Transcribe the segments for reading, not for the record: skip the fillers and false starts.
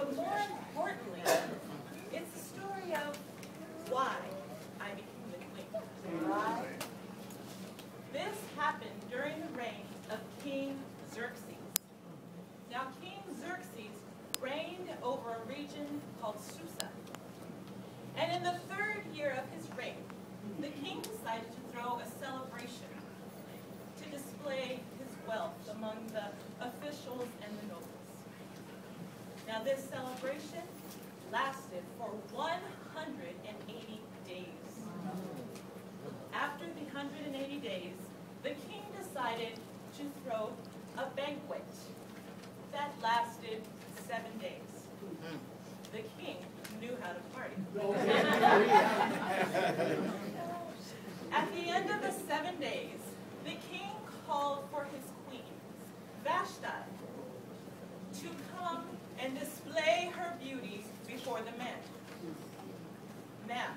But more importantly, it's the story of why I became the queen. Right? This happened during the reign of King Xerxes. Now, King Xerxes reigned over a region called Susa. And in the 3rd year of his reign, the king decided to throw a celebration to display his wealth among the officials and the nobles. Now, this celebration lasted for 180 days. After the 180 days, the king decided to throw a banquet that lasted 7 days. The king knew how to party. At the end of the 7 days, the king called for his queen, Vashti, to come and display her beauty before the men. Now,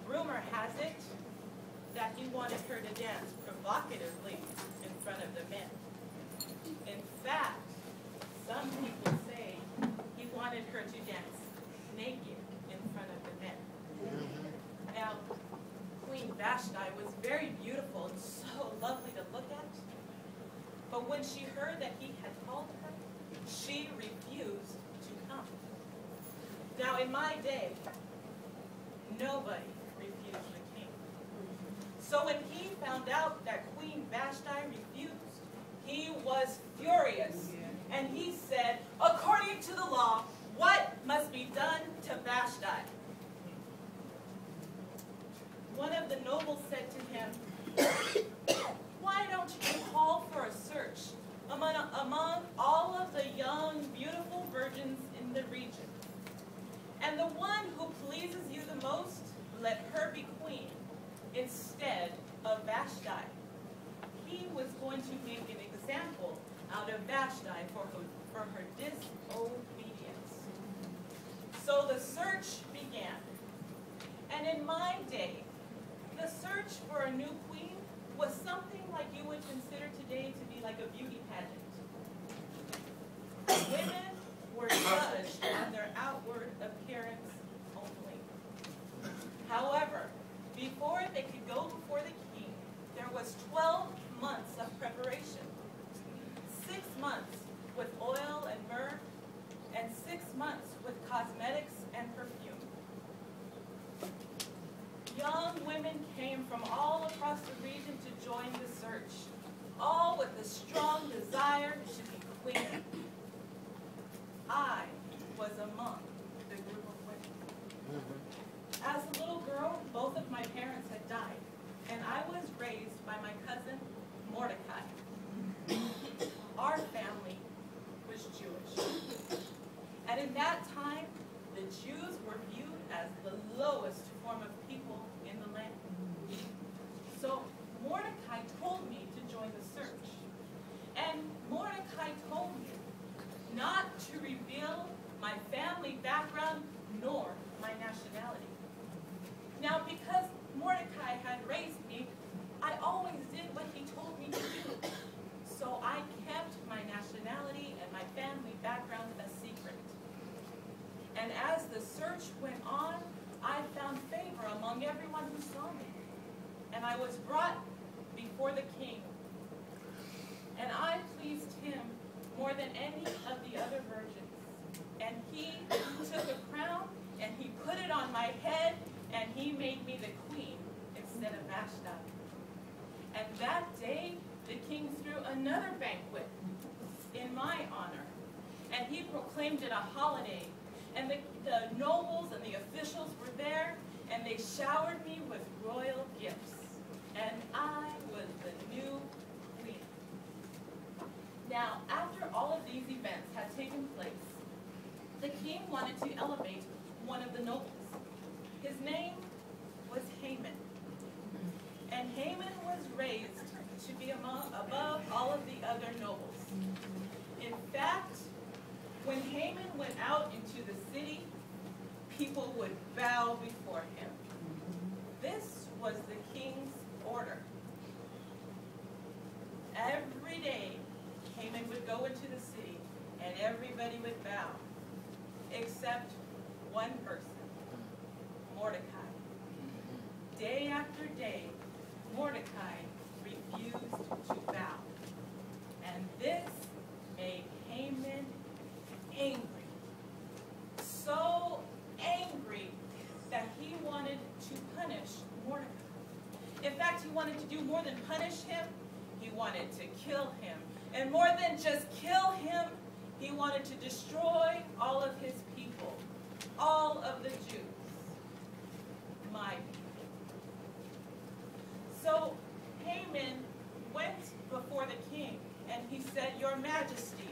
rumor has it that he wanted her to dance provocatively in front of the men. In fact, some people say he wanted her to dance naked in front of the men. Now, Queen Vashti was very beautiful and so lovely to look at, but when she heard that he had called her, she refused to come. Now, in my day, nobody refused the king. So when he found out that Queen Vashti refused, he was furious. And he said, according to the law, what must be done to Vashti? One of the nobles said to him, why don't you call for a search among all of the young, beautiful virgins in the region? And the one who pleases you the most, let her be queen instead of Vashti. He was going to make an example out of Vashti for her disobedience. So the search began. And in my day, the search for a new queen was something like you would consider today to be like a beauty pageant. Women were judged on their outward appearance only. However, before they could go before the king, there was 12 months of preparation. 6 months with oil and myrrh, and 6 months with cosmetics and perfume. Young women came from all across the region to join the search, all with a strong desire to be queen. I was among the group of women. As a little girl, both of my parents had died, and I was raised by my cousin Mordecai. Our family was Jewish. And in that time, the Jews were viewed as the lowest form of people in the land. So Mordecai told me to join the search. And Mordecai told me not to reveal my family background nor my nationality. Now, because Mordecai had raised me, I always did what he told me to do. So I kept my nationality and my family background a secret. And as the search went on, I found favor among everyone who saw me. And I was brought before the king. And I pleased him more than any of the other virgins. And he took a crown and he put it on my head and he made me the queen instead of Vashti. And that day, the king threw another banquet in my honor. And he proclaimed it a holiday. And the nobles and the officials were there, and they showered me with royal gifts. And I was the new queen. Now, after all of these events had taken place, the king wanted to elevate one of the nobles. His name was Haman. And Haman was raised to be above all of the other nobles. In fact, when Haman went out into the city, people would bow before him. This was the king's order. Every day, Haman would go into the city, and everybody would bow. except one person, Mordecai. Day after day, Mordecai refused to bow. And this made Haman angry. So angry that he wanted to punish Mordecai. In fact, he wanted to do more than punish him. He wanted to kill him. And more than just kill him, he wanted to destroy all of his people, all of the Jews, my people. So Haman went before the king and he said, "Your Majesty,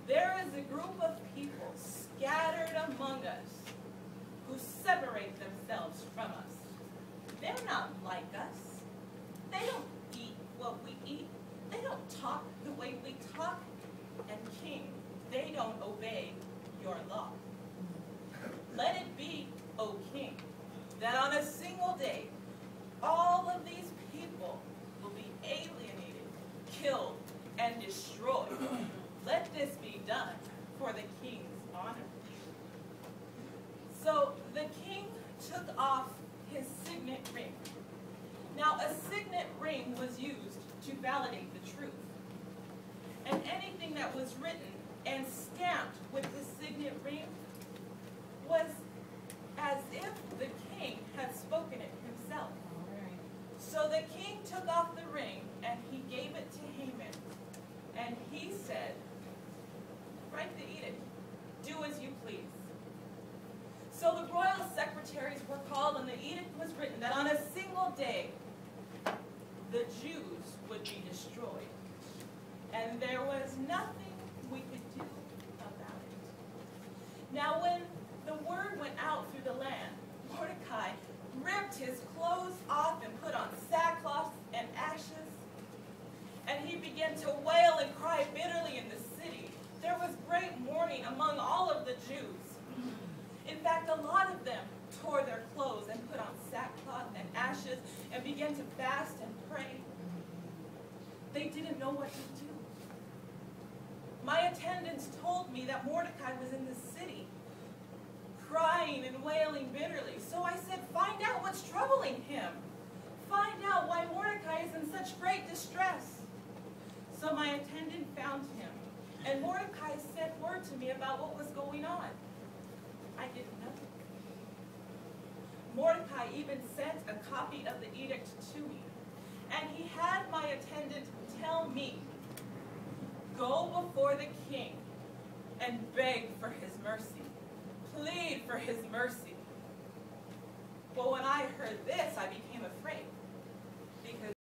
there is a group of people scattered among us who separate themselves from us. They're not like us. They don't eat what we eat. They don't talk the way we talk. And king, they don't obey your law. Let it be, O king, that on a single day, all of these people will be alienated, killed, and destroyed. Let this be done for the king's honor." So the king took off his signet ring. Now, a signet ring was used to validate the truth. And anything that was written and stamped with the signet ring was as if the king had spoken it himself. So the king took off the ring and he gave it to Haman. And he said, "Write the edict. Do as you please." So the royal secretaries were called and the edict was written that on a single day, the Jews would be destroyed. And there was nothing we could do about it. Now when the word went out through the land, Mordecai ripped his clothes off and put on sackcloth and ashes. And he began to wail and cry bitterly in the city. There was great mourning among all of the Jews. In fact, a lot of them tore their clothes and put on sackcloth and ashes and began to fast and pray. They didn't know what to do. My attendants told me that Mordecai was in the city, crying and wailing bitterly. So I said, "Find out what's troubling him. Find out why Mordecai is in such great distress." So my attendant found him, and Mordecai sent word to me about what was going on. I didn't know. Mordecai even sent a copy of the edict to me, and he had my attendant tell me, "Go before the king and beg for his mercy. Plead for his mercy." But when I heard this, I became afraid, because